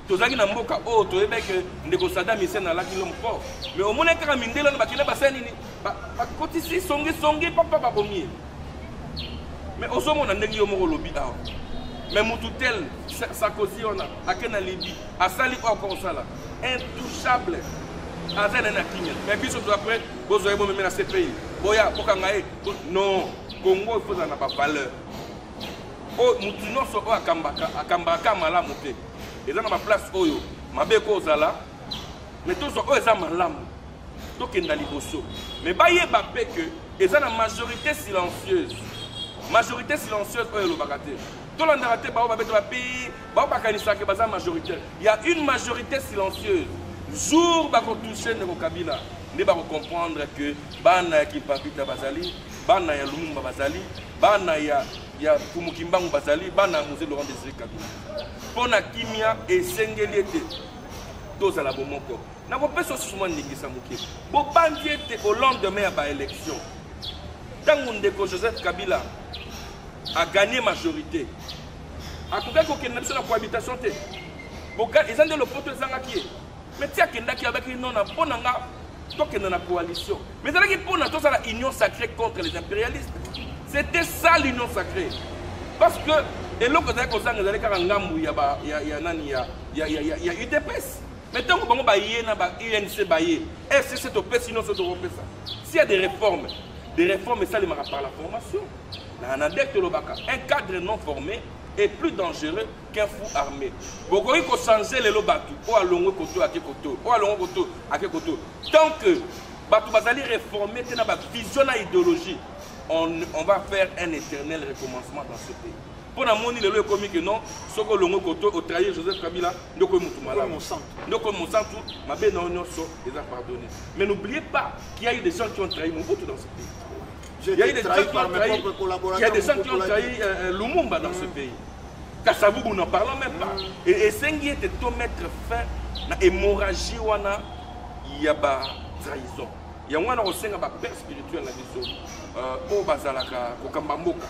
Tozaki na mboka o to ebe que ndeko Saddam Hussein na laki l'homme fort. Mais au monde ka mindelo na ba kina ba sani ni. Ba kotisi songi papa ba bomier. Mais au sommet, on a négligé le lobby. Mais Moutoutel, Sarkozy, on a Kena Libye, à Sali encore ça là. Intouchable. À Zenena Kenya. Mais puis surtout après, vous avez même la CPI. Boya, Pokangae. Non, Congo, il faut en avoir valeur. Oh, Moutounon, so à Kambaka, Malamouté. Et dans ma place, Oyo, ma beko Zala. Mais tous sont eux, ils ont malam. Donc, il y a des liboso. Mais Baye Bapé que, ils ont la majorité silencieuse. Majorité silencieuse le bagate. Tout le monde majoritaire. Il y a une majorité silencieuse. Jour où toucher le Kabila, ne va comprendre que bana qui papita bazali, bana ya Lumumba bazali, bana ya Kumukimbangu bazali, bana Mosé Laurent Désiré Kabila. Pona kimia et sengeliete. Tous à la bomoko. Na ko peso souvent ningisa muke. Bo bandiete au lendemain de l'élection. Tant que Joseph Kabila a gagné majorité. A tout cas, il y a une cohabitation. Ils ont le poteau de mais tiens, il y a une coalition. Mais il y a une union sacrée contre les impérialistes. C'était ça l'union sacrée. Parce que, et là, il y a UDPS. Mais tant que il y a UNC, FCC, sinon c'est européen. S'il y a des réformes, ça les marque par la formation. Un cadre non formé est plus dangereux qu'un fou armé. Beaucoup il faut changer les lobatu. Ou à longue koto à koto. Ou à longue koto à koto. Tant que Batu Bazali réformer, c'est une vision à idéologie. On va faire un éternel recommencement dans ce pays. Pour la monnaie, le comique que non, ce que l'on a trahi Joseph Kabila, nous sommes malades. Nous sommes mon sang, ma belle non, ils ont pardonné. Mais n'oubliez pas qu'il y a eu des gens qui ont trahi Mobutu dans ce pays. Il y a eu des gens qui ont trahi, il y a des gens qui ont trahi Lumumba dans ce pays. Kassabou, n'en parlons même pas. Et Sengi était de mettre fin à l'hémorragie, il y a des trahison. Il y a un père spirituel au Bazalaka, au Kambamboka.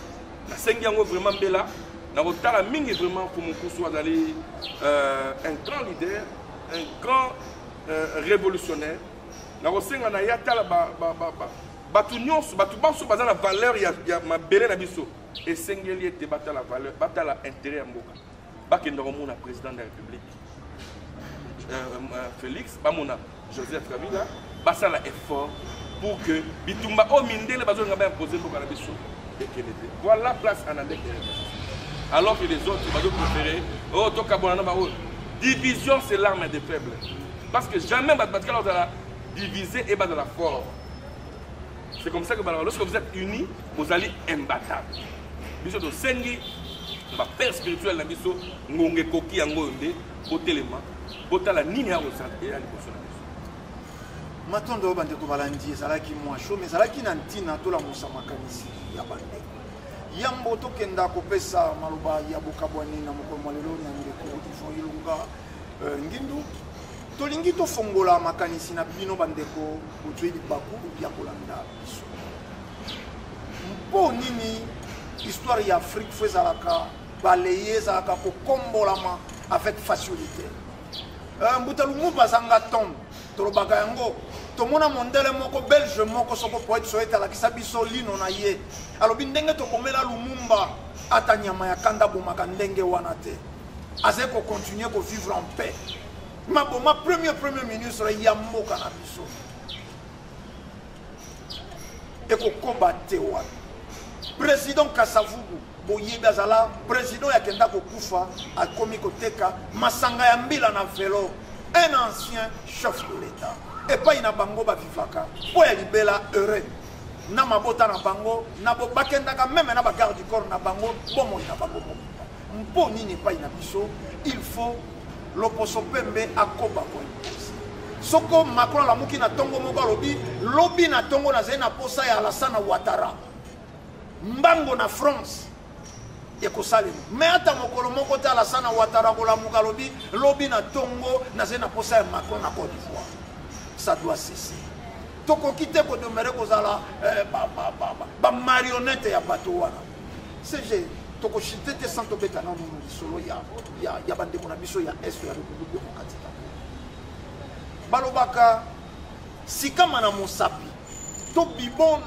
La Sengi vraiment bella. Dans votre temps, vraiment pour mon coup soit d'aller un grand leader, un grand révolutionnaire. Dans votre temps, il y a la valeur, il y a ma belle abisso. Et Sengi était battu la valeur, battu l'intérêt à Mboka. Pas que nous avons un président de la République. Félix, Joseph Kabila, ça a effort pour que Bitumba au Minde les bases ont imposé pour la biso. Voilà la place en Andek. Alors que les autres bases préférés, oh Tokabonana, division c'est l'arme des faibles. Parce que jamais Batbakala va diviser et battre la force. C'est comme ça que lorsque vous êtes unis, vous allez imbattables. Biso de Sengi, ma père spirituel, la biso, Ngonge Koki Angonde, Botelema. Botala nini ya rosante et ya liboso na biso. Matondo bandeko balandi ezalaki mwa show mais ezalaki na ntina tola mosamakanisi ya bande. Yambo tokenda kopesa maloba ya bokabwani na mokolo lelo na ndeko ifo ilunga ngindu tolingi tofongola makanisi na bino bandeko botweli baku ya kolanda biso. Mpo nini histoire ya Afrique fezalaka balayer zalaka ko kombolama avec facilité. Mbutalumu bazanga tombe tolobaka yango tomona mondele moko belge moko soko poète soeta la kisabiso lino na ye alobi ndenge tokomela Lumumba ata nyama ya kanda bomaka ndenge wana te aze ko continuer ko vivre en paix ma premier ministre ya mboka na biso eko kombattre wana président Kasavubu boyebi azala président ya kenda kokufa akomi koteka masanga ya mbila na vélo un ancien chef de l'état et pas ina bango ba vivaka po ya libela heureux na mabota na bango na bo bakendaka même na ba garde du corps na bango bomo ina bango mpo nini pa ina biso il faut loposo pembe akoba ko soko Macron la muki na tongo moko lobi na tongo na zena posa ya Alassane Ouattara mbango na France ekosalema mais ata mokolo moko te Alassane Ouattara kolamuka lobi na tongo na zena posa ya Macron na Côte d'Ivoire ça doit cesser tokoki te kodomere kozala marionnette ya bato wana CG tokoshite te sans tobeta na nono lisolo ya bandeko na biso ya est ya République démocratique balobaka sikama na mosapi to bibon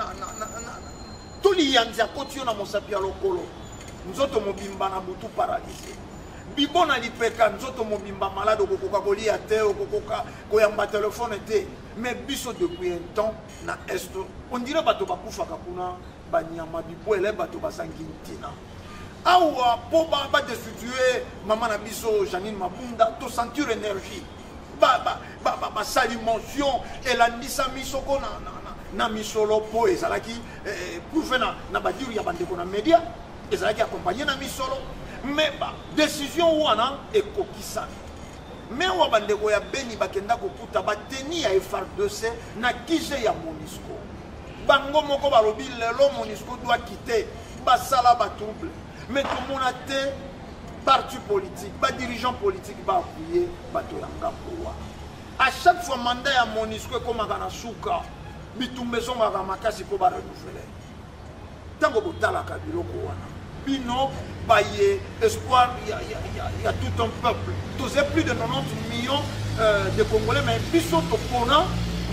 to liyanzi akoti na mosapi ya lokolo nzoto mobimba na butu paralysé bibona lipeka nzoto mobimba malade okokoka kolia te okokoka koyamba telefone te mais biso depuis un temps na est on dirait bato bakufaka kuna banyama bibwele bato basangi ntina awa po ba destituer mama na biso Janine Mabunda to sentir énergie ba salimation elandisa misoko na misolo po ezalaki prouvé na badiru ya bandeko na media ezalaki accompagné na misolo mais décision wana ekokisana mais wa bandeko ya Beni bakenda kokuta bateni ya FARDC na kije ya MONUSCO bango moko balobi lelo MONUSCO doit quitter basala ba trouble mais tout monde a te parti politique ba dirigeant politique ba appuyer bato ya ngambo à chaque fois mandat ya MONUSCO komaka na suka bitumbeso ngaka makasi po ba renouveler tango botalaka biloko wana bino baye espoir il y a tout un peuple tous plus de 90 millions de Congolais mais biso topona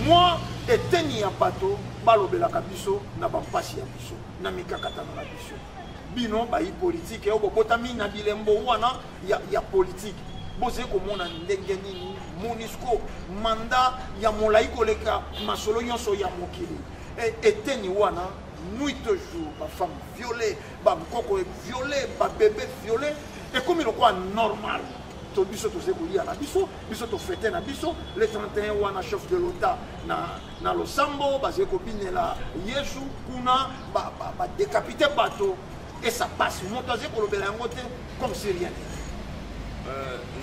moi eteni ya bato balobelaka biso na bampasi ya biso na mikakatano na biso bino bayi politique e obotami na bilembo wana ya politique boze komona ndenge nini MONUSCO mandat ya molai koleka masolo nyonso ya mokili eteni wana nuit et jour ba femme violée ba mkoko violée ba bébé violé et comme il quoi normal to biso to zekulia na biso to fêter na biso le 31 wana chef de l'État na losambo ba zeko binela Yesu kuna ba décapité bato et ça passe. Moto aze kolobela yango te comme si rien.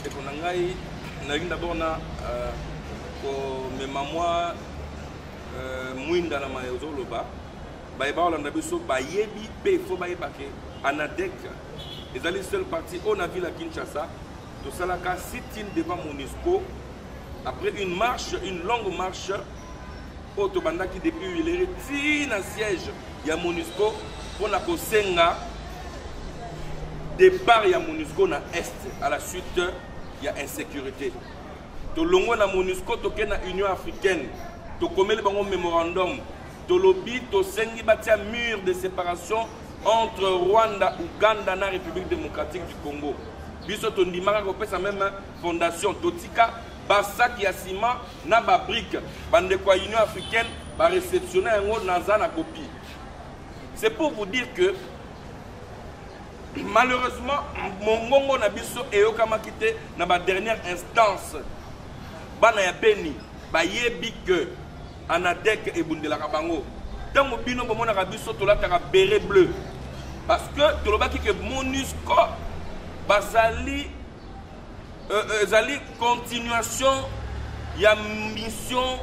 Ndeko na ngai nalingi d'abord na ko memamwa mwinda na mayozo loba bayeba olanda biso bayebi pe fo bayeba ke ANADEC ezali seul parti on a vu la Kinshasa to salaka sit-in devant MONUSCO après une marche, une longue marche autobanda qui depuis il est un siège ya MONUSCO pour na kosenga départ ya MONUSCO na est à la suite il y a insécurité. To longo na MONUSCO to ke na Union africaine to komeli bango mémorandum to lobby to sengi batia mur de séparation entre Rwanda, Ouganda na République démocratique du Congo. Biso to ndimaka ko pesa même fondation totika basak ya ciment na ba brique bande kwa Union africaine ba réceptionner yango naza na copie. C'est pour vous dire que malheureusement mongongo na biso eyokama kite na ba dernière instance bana ya Beni ba yebi que ANADEC et bundelaka bango tango bino bomona ka biso tolataka béret bleu parce que tolobaki que MONUSCO bazali zali continuation ya mission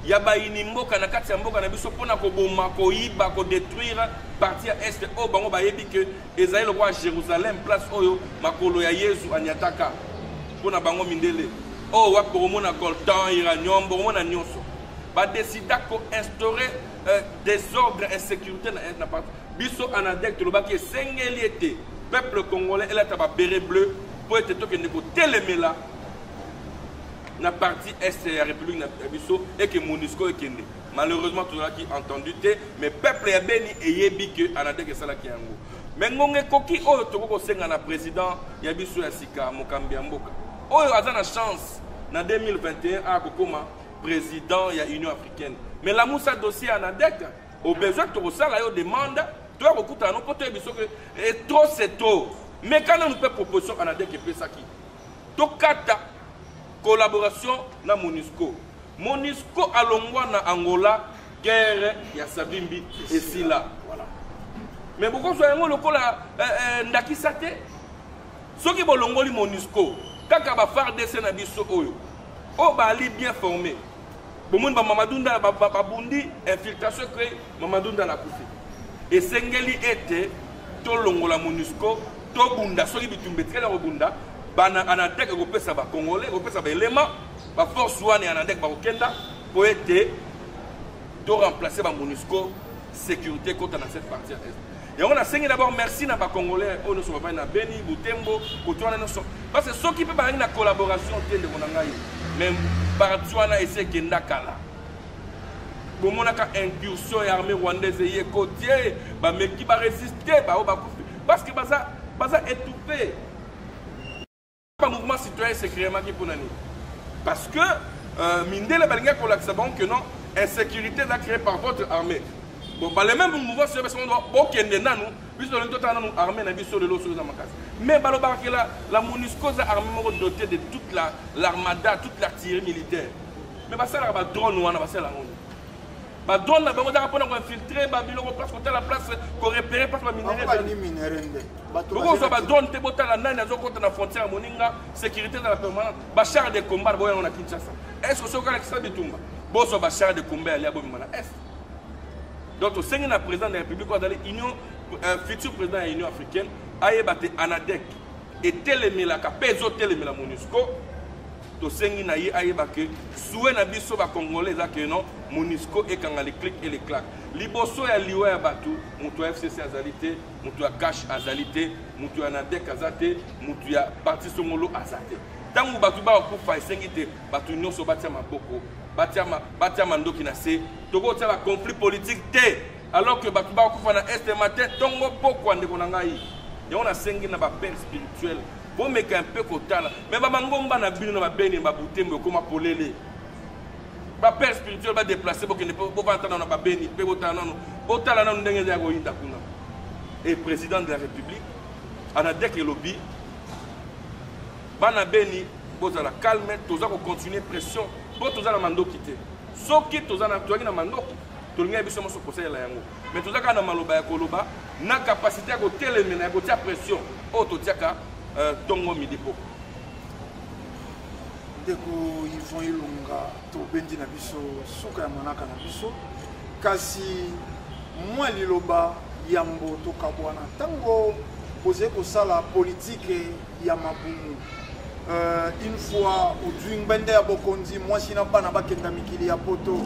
ya bayini mboka na kati ya mboka na biso pona ko boma ko yiba ko détruire partie est o bango bayebi que ezali le roi Jérusalem place oyo makolo ya Yesu anyataka pona bango mindele o wa poromona coltan iranium boromona nyonso ba décida ko instaurer désordre insécurité na partie biso ANADEC tolobaki sengeli été peuple congolais elle a taba béret bleu pour être tout que ne télémela na partie est de la République na biso et que MONUSCO est kende malheureusement tout là qui entendu té mais peuple ya Beni et yebi que ANADEC sala ki yango mais ngonge koki oyo toko senga na président ya biso ya sika mokambi ya mboka oyo azana chance na 2021 a kokoma président ya Union africaine mais la moussa dossier ANADEC au besoin to sala yo demande toi kokuta no poto biso que trop c'est trop. Mais quand on fait proposition ANADEC et Pesaki, Tokata collaboration na MONUSCO. MONUSCO à l'ongwa na Angola, guerre ya Savimbi et Sila. Voilà. Mais pourquoi soit un local ndakisate? Ceux qui vont l'ongoli MONUSCO, kaka ba faire des na biso oyo. O ba ali bien formé. Bomon ba Mamadunda ba bundi infiltration créé Mamadunda la kufi. Et Sengeli était to longola MONUSCO. Tobunda soki bitumbetkela robunda bana ANADEC ko pesa ba congolais ko pesa ba élément ba force wana ANADEC ba okenda pour être to remplacer ba MONUSCO sécurité contre dans cette partie est. Et on a signé d'abord merci na ba congolais on so ba na Beni Butembo kotwana no so parce que ceux qui peut ba na collaboration tende ko na ngai même parti wana essayer kenda kala bomona ka incursion armée rwandaise ye côtier ba meki ba résister ba o ba parce que baza étouffé. Pas mouvement citoyen secrètement qui pour nani. Parce que Mindele Balinga Kolaksaban que non, insécurité est créée par votre armée. Bon, bah, les mêmes mouvements citoyens sont ok nanu, puisque nous avons une armée na biso de l'eau sur la macasse. Mais la MONUSCO a armée dotée de toute l'armada, toute l'artillerie militaire. Mais bah ça là, bah drone ou bah ça là. Ba drone na bango daka pona ko infiltrer ba biloko place ko la place ko repérer place ba minéraux. Pourquoi ça ba drone te botala nani azo kota na frontière moninga sécurité dans la permanente ba char de combat boya na Kinshasa. Est-ce que soka l'extra bitumba bo so ba char de combat ali abo mana est. Donc au sein na président de la République ko dali union futur président de l'Union africaine ayebate ANADEC et télémela ka peso télémela MONUSCO to sengi na ye ayeba ke soué na biso ba congolais za ke non MONUSCO et kanga les clics et les claques liboso ya liwa ya batu mutu ya FCC azalité mutu ya cash azalité mutu ya ANADEC azate mutu ya parti songolo azate tangu batu ba ko fa sengi te batu nyonso batia maboko batia mandoki na se toko tia ba conflit politique te alors que batu ba ko fa na est matin tongo poko ndeko na ngai ya on a sengi na ba père spirituel. Bon, mais un peu kotala. Mais Bamangomba na bino na Beni ba Butembo comme polele. Ba père spirituel va déplacer pour que ne pas entendre na Beni, pe botana no. Otala na ndenge ya goyinda kuna. Et président de la République ANADEC et lobby bana Beni bozala calme, toza ko continuer pression pour toza na mando quitter. Soki toza na toza na mando, tolinga biso mo so conseil la yango. Mais toza ka na maloba ya koloba na capacité à côté les mena côté pression auto tiaka tongo midipo ndeko Yvon Ilunga to bendi na biso suka ya manaka na biso kasi moi liloba yambo to kabwana tango posé ko sala politique ya mabumu une fois au Dwingbende ya Bokondi moi sina bana bakenda mikili ya poto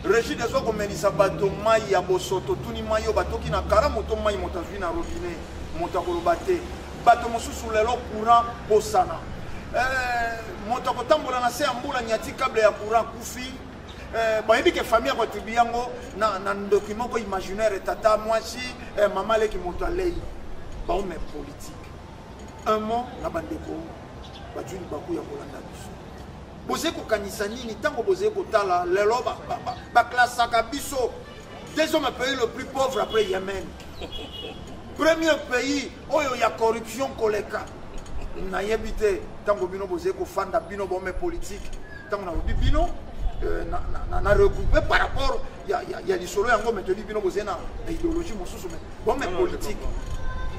Régis des autres melisa bato mai ya bosoto tuni mayo bato ki na kara moto mai motazwi na robinet motakolo bate bato mosusu lelo courant bosana moto kotambola na se ambula nyati câble ya courant kufi bayebi ke famille ko tibiango na document ko imaginaire tata mwasi mama leki moto alei ba on met politique un mot na bandeko bajuni baku ya kolanda biso boze ko kanisa nini tango boze ko tala lelo ba classe biso des hommes pays le plus pauvre après Yémen premier pays oyo ya corruption koleka na yebite tango bino boze ko fanda bino bombe politique tango na bino na regrouper par rapport ya lisolo yango metodi bino boze na idéologie mosusu mais bombe politique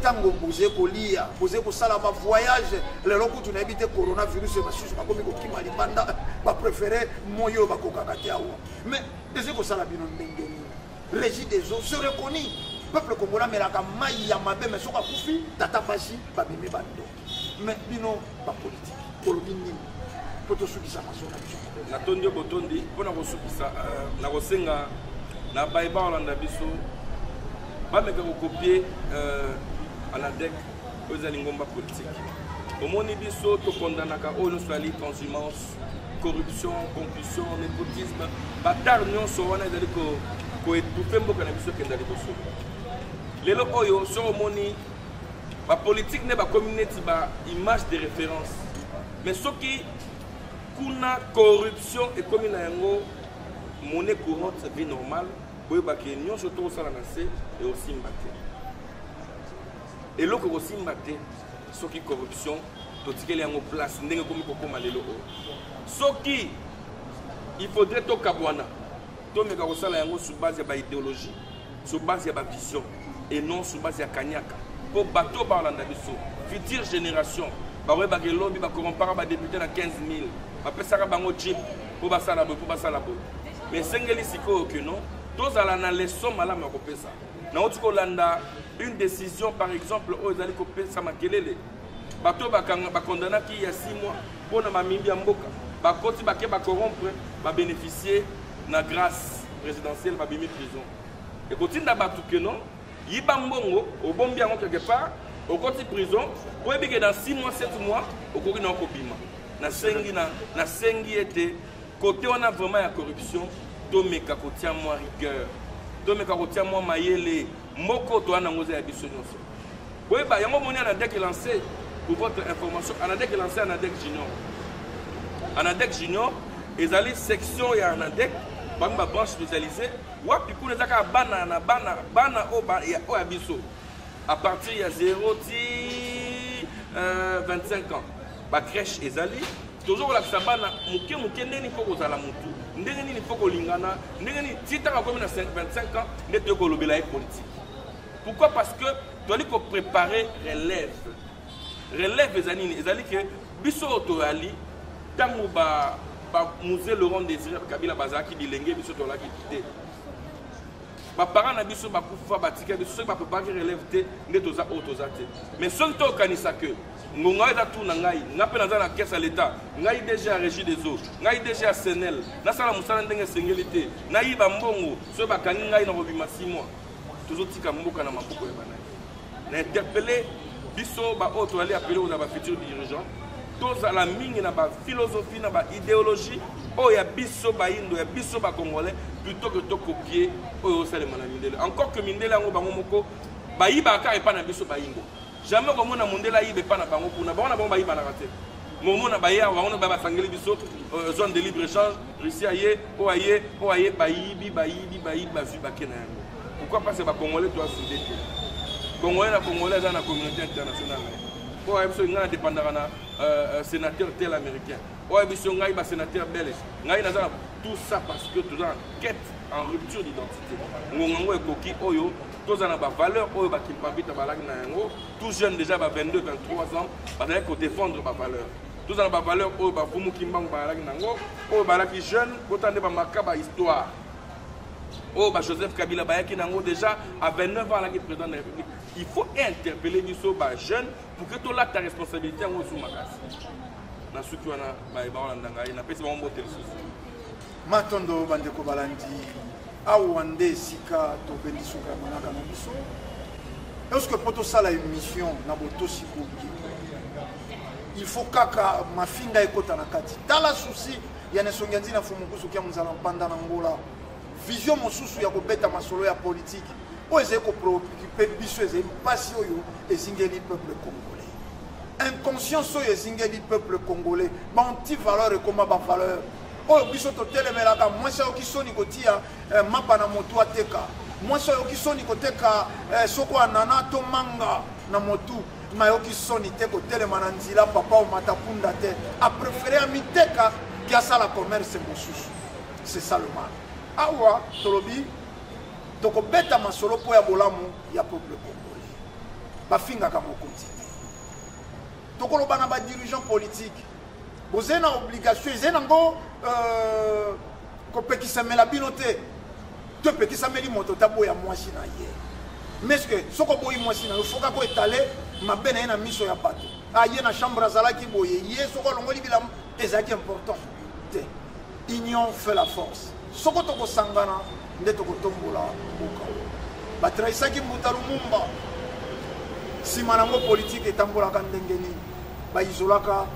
tango boze ko lia boze ko sala ba voyage le loko tu na ebite coronavirus ba susu ba komi ko kima libanda ba préférer moyo ba ko kakati awo mais boze ko sala bino ndengeni Régis des eaux se reconnaît peuple congolais mais la mai ya mabe mais soka kufi tata bashi ba bimi bando mais bino ba politique kolobi nini poto sukisa masona biso na tondio botondi pona ko sukisa na ko senga na baiba olanda biso ba meka ko copier ANADEC aux alingomba politique. Au monde biso to kondanaka oyo swali transhumance, corruption, concussion, népotisme, batar nyonso wana ezali ko étouffer mboka na biso kenda liboso. Lelo oyo so omoni ba politique ne ba communauté ba image de référence. Mais soki kuna corruption et comme na yango monnaie courante vie normale, boye ba ke nyonso to sala na se et aussi mbate. Et là, aussi maté, ce qui corruption, tout ce qui est en place, n'est comme comme lelo. Ce qui il faudrait to kabwana, to me karosala yango sur base de idéologie, sur base de vision et non sur base de kanyaka. Pour bateau barlanda biso, future génération, ba we ba lobby ba corrompre ba député na 15 000, ba pesaka bango chip pour basala bo pour basala bo. Mais sengeli siko que non, tous ala na leçon malama ko pesa. Na otiko landa une décision par exemple aux ali kopé ça makelele bato ba condamné qui il y a 6 mois pour na mamimbi mboka ba koti ba ke ba corrompre ba bénéficier na grâce présidentielle ba bimi prison et kotinda bato que non yiba mbongo au bombi yango quelque part au koti prison pour que dans 6 mois 7 mois au koki na kobima na sengi était côté on a vraiment la corruption to meka kotia moi rigueur to meka kotia moi mayele moko to ana ngoza ya biso nyonso boye ba yango moni ANADEC lancé pour votre information ANADEC lancé ANADEC Junior ezali section ya ANADEC banga ba branche spécialisée wapi kuna zaka bana o ya biso à partir ya 0 ti 25 ans ba crèche ezali toujours la sabana muke ndeni poko zala mutu ndenge nini poko lingana ndenge ni titaka comme na 25 ans ndete ko lobela politique. Pourquoi? Parce que tu dois préparer relève. Relève les années. C'est-à-dire que biso otoali tango ba musée Laurent Désiré Kabila bazaki dilenge biso to la kité. Ba parents na biso ba kufa ba tika biso ba préparer relève te ndetoza otozate. Mais seul to kanisa que ngonga eza tout na ngai ngape na za na caisse à l'état ngai déjà Régis des eaux ngai déjà Senel na sala musala ndenge sengelité na yiba mbongo so ba kangi ngai na robima 6 mois. Toujours tika mboka na maboko ya bana na interpeller biso ba auto aller appeler aux futurs dirigeants tous à la mingi na ba philosophie na ba idéologie o ya biso ba indo ya biso ba congolais plutôt que to copier o sale mana mindele encore que mindele ngo bango moko ba yiba ka epa na biso ba ingo jamais comme na mondela yibe pa na bango kuna ba na bango ba yiba na raté momona ba ya wa ba sangeli biso zone de libre échange Russie aye o aye ba yibi ba vu ba kena. Pourquoi parce que les Congolais doivent se souder? Les Congolais dans la communauté internationale. Pourquoi ils sont dépendants d'un sénateur tel américain? Pourquoi ils sont sénateur belge? tout ça parce que tu es en quête, en rupture d'identité. Ngongo et Koki Oyo, tous en a valeur, Oyo Bakimpabita Balag Nango, tous jeunes déjà 22, 23 ans, parce qu'il défendre ma valeur. Tous en a valeur, Oyo Bafumu Kimbang Balag Nango, Oyo Balaki jeune, autant de Makaba histoire. Oyo Joseph Kabila Bayaki Nango déjà à 29 ans, là, qui est président de la République. Il faut interpeller les jeunes pour que tu aies ta responsabilité en haut sous ma casse. Dans ce qui est Matondo bandeko balandi awande sika to bendisuka manaka na biso. Est-ce que poto sala émission na boto sikoki? Il faut kaka mafinga ekota na kati. Dans la souci ya nesonganzi na fumukusu kia muzala mpanda na ngola. Vision mosusu ya kobeta masolo ya politique. O ezeko préoccuper biso ezeli pasi oyo ezingeli peuple congolais. Inconscience oyo ezingeli peuple congolais. Ba anti-valeur et comment ba valeur. Oh, biso to telemelaka mwese okisoni kotia mapa na motu ateka mwese okisoni koteka soko anana to manga na motu ma okisoni te ko telemana nzila papa o matapunda te a préféré amiteka kia sala commerce mosusu. C'est ça le mal. Awa tolobi toko beta masolo po ya bolamu ya peuple congolais bafinga ka mokonzi toko lobana ba dirigeant politique. Vous avez une obligation, vous avez une binote. Tu peux qui s'amène moto tabo ya moisi na hier. Mais ce que ce qu'on boit moisi na, il faut qu'on étale ma benne na miso ya bato. Ah hier na chambre zala qui boye. Hier ce qu'on longoli bilam ezaki important. Union fait la force. Ce qu'on toko sangana ndeto ko tombola boka. Ba traisa ki mutalu mumba. Si manango politique etambola kandengeni. Ba izolaka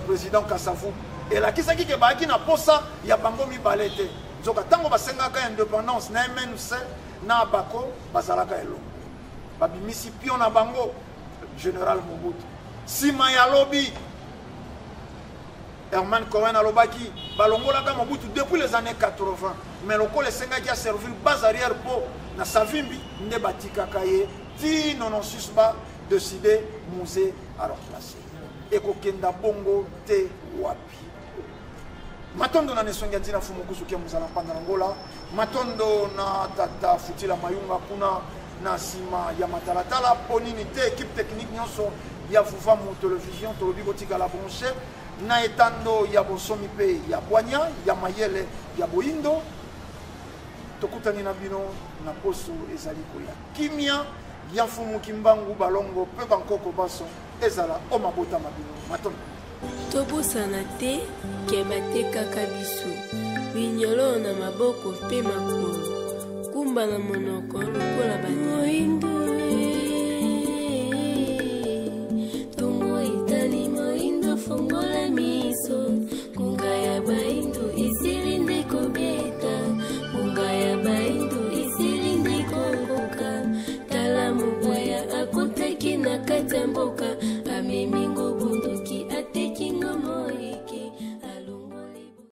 président Kassavou et la kisaki ke ba ki na posa ya bango mi balete zoka tango basengaka indépendance na MNC na bako bazalaka elo babi misi pion na bango général Mobutu sima ya lobby Herman Cohen alobaki balongolaka Mobutu depuis les années 80 mais lokole sengaki a servir base arrière po na savimbi nde batikaka ye ti non susba décider musée à remplacer et kokenda bongo te wapi matondo na nesonganzi na fumukusu kia muzala panda ngola matondo na tata futila mayunga kuna na sima ya matalatala ponini te équipe technique nyonso ya vuva mu télévision tolobi kotika la branche na etando ya bosomi pe ya bwanya ya mayele ya boindo tokutani na bino na poso ezali koya kimia ya fumu kimbangu balongo pe bankoko baso ezala o mabota mabino matondo tobosana te ke bateka kabisu binyolo na maboko pe makolo kumba na monoko lokola banyoi